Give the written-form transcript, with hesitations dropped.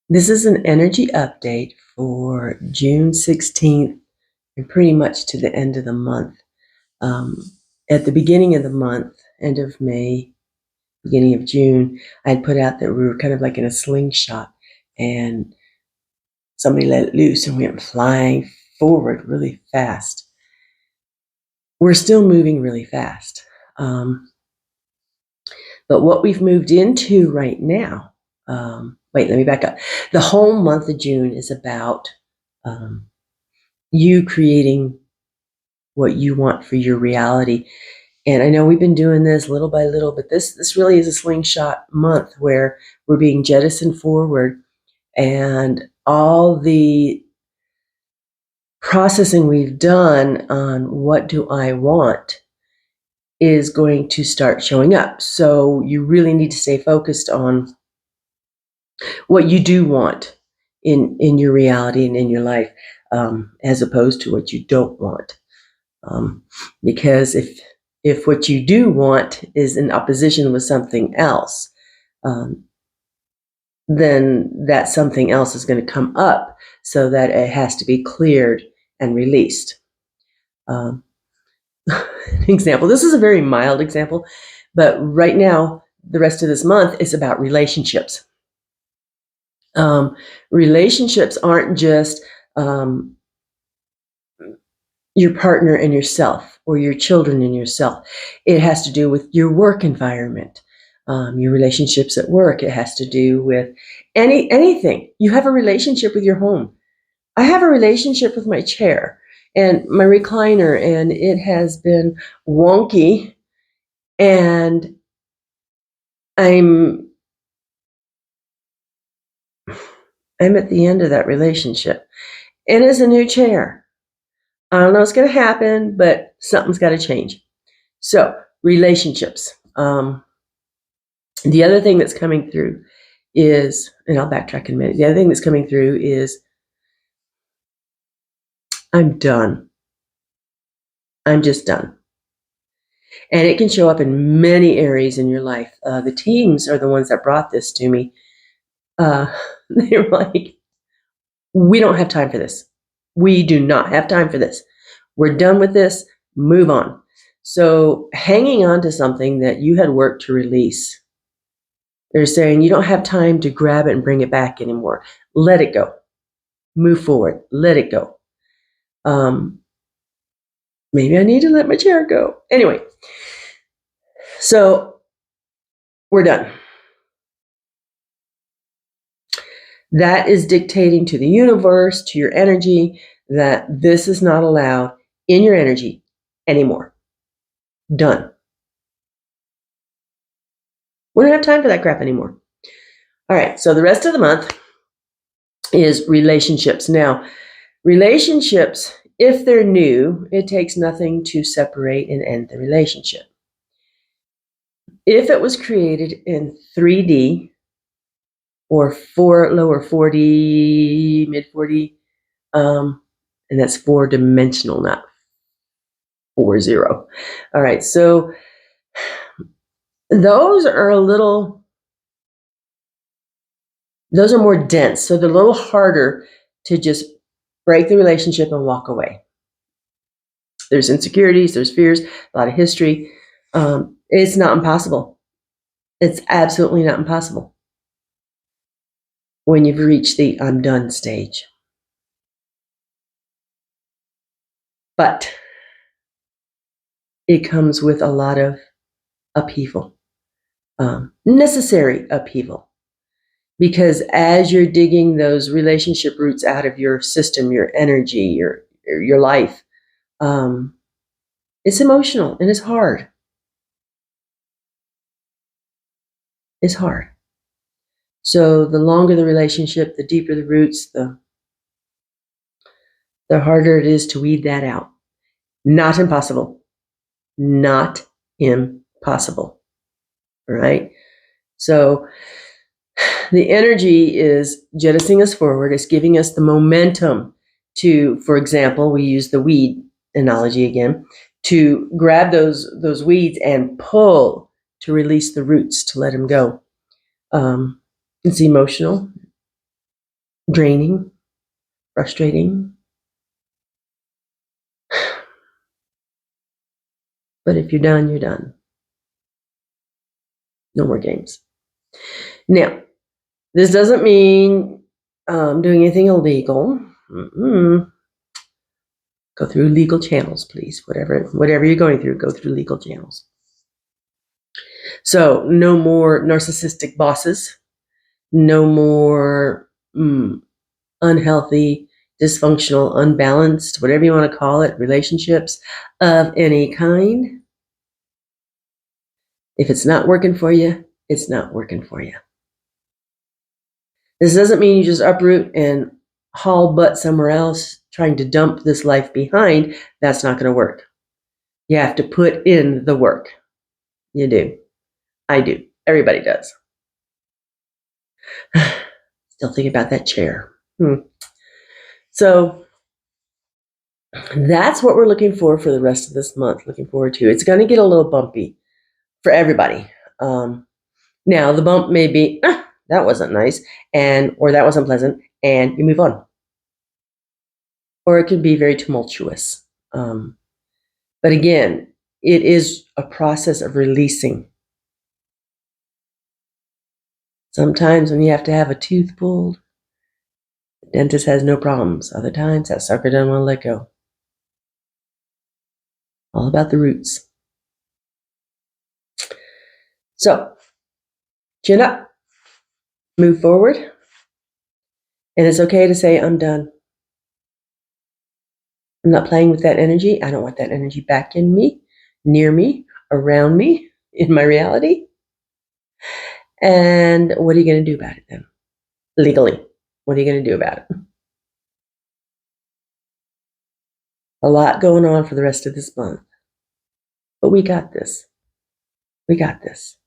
This is an energy update for June 16th and pretty much to the end of the month. Um, at the beginning of the month, end of May, beginning of June, I had put out that we were kind of like in a slingshot and somebody let it loose and we went flying forward really fast. We're still moving really fast. But what we've moved into right now, wait, let me back up. The whole month of June is about you creating what you want for your reality. And I know we've been doing this little by little, but this really is a slingshot month where we're being jettisoned forward, and all the processing we've done on what do I want is going to start showing up. So you really need to stay focused on what you do want in your reality and in your life, as opposed to what you don't want. Because if what you do want is in opposition with something else, then that something else is going to come up so that it has to be cleared and released. An example. This is a very mild example, but right now, the rest of this month is about relationships. Relationships aren't just your partner and yourself, or your children and yourself. It has to do with your work environment, your relationships at work. It has to do with anything. You have a relationship with your home. I have a relationship with my chair and my recliner, and it has been wonky, and I'm at the end of that relationship. It is a new chair. I don't know what's going to happen, but something's got to change. So, relationships. The other thing that's coming through is, and I'll backtrack in a minute. The other thing that's coming through is, I'm done. I'm just done. And it can show up in many areas in your life. The teams are the ones that brought this to me. They were like, we don't have time for this. We do not have time for this. We're done with this. Move on. So hanging on to something that you had worked to release, they're saying you don't have time to grab it and bring it back anymore. Let it go. Move forward. Let it go. Maybe I need to let my chair go. Anyway, so we're done. That is dictating to the universe, to your energy, that this is not allowed in your energy anymore. Done. We don't have time for that crap anymore. All right, so the rest of the month is relationships. Now, relationships, if they're new, it takes nothing to separate and end the relationship. If it was created in 3D or lower 4D, mid 4D, and that's 4-dimensional, not 4-0. All right, so those are more dense. So they're a little harder to just break the relationship and walk away. There's insecurities, there's fears, a lot of history. It's not impossible. It's absolutely not impossible when you've reached the I'm done stage. But it comes with a lot of upheaval, necessary upheaval. Because as you're digging those relationship roots out of your system, your energy, your life, it's emotional and it's hard. It's hard. So the longer the relationship, the deeper the roots, the harder it is to weed that out. Not impossible. Not impossible. All right? So the energy is jettisoning us forward. It's giving us the momentum to, for example, we use the weed analogy again, to grab those weeds and pull to release the roots, to let them go. It's emotional. draining, frustrating. But if you're done, you're done. No more games. Now, this doesn't mean doing anything illegal. Mm-mm. Go through legal channels, please. Whatever you're going through, go through legal channels. So, no more narcissistic bosses. No more unhealthy, dysfunctional, unbalanced, whatever you want to call it, relationships of any kind. If it's not working for you, it's not working for you. This doesn't mean you just uproot and haul butt somewhere else trying to dump this life behind. That's not going to work. You have to put in the work. You do. I do. Everybody does. Still thinking about that chair. So that's what we're looking for the rest of this month. Looking forward to. It's going to get a little bumpy for everybody. Now the bump may be that wasn't nice, or that wasn't pleasant, and you move on. Or it can be very tumultuous. But again, it is a process of releasing. Sometimes when you have to have a tooth pulled, the dentist has no problems. Other times that sucker doesn't want to let go. All about the roots. So, chin up, move forward, and it's okay to say, I'm done. I'm not playing with that energy. I don't want that energy back in me, near me, around me, in my reality. And what are you going to do about it then? Legally, what are you going to do about it? A lot going on for the rest of this month. But we got this. We got this.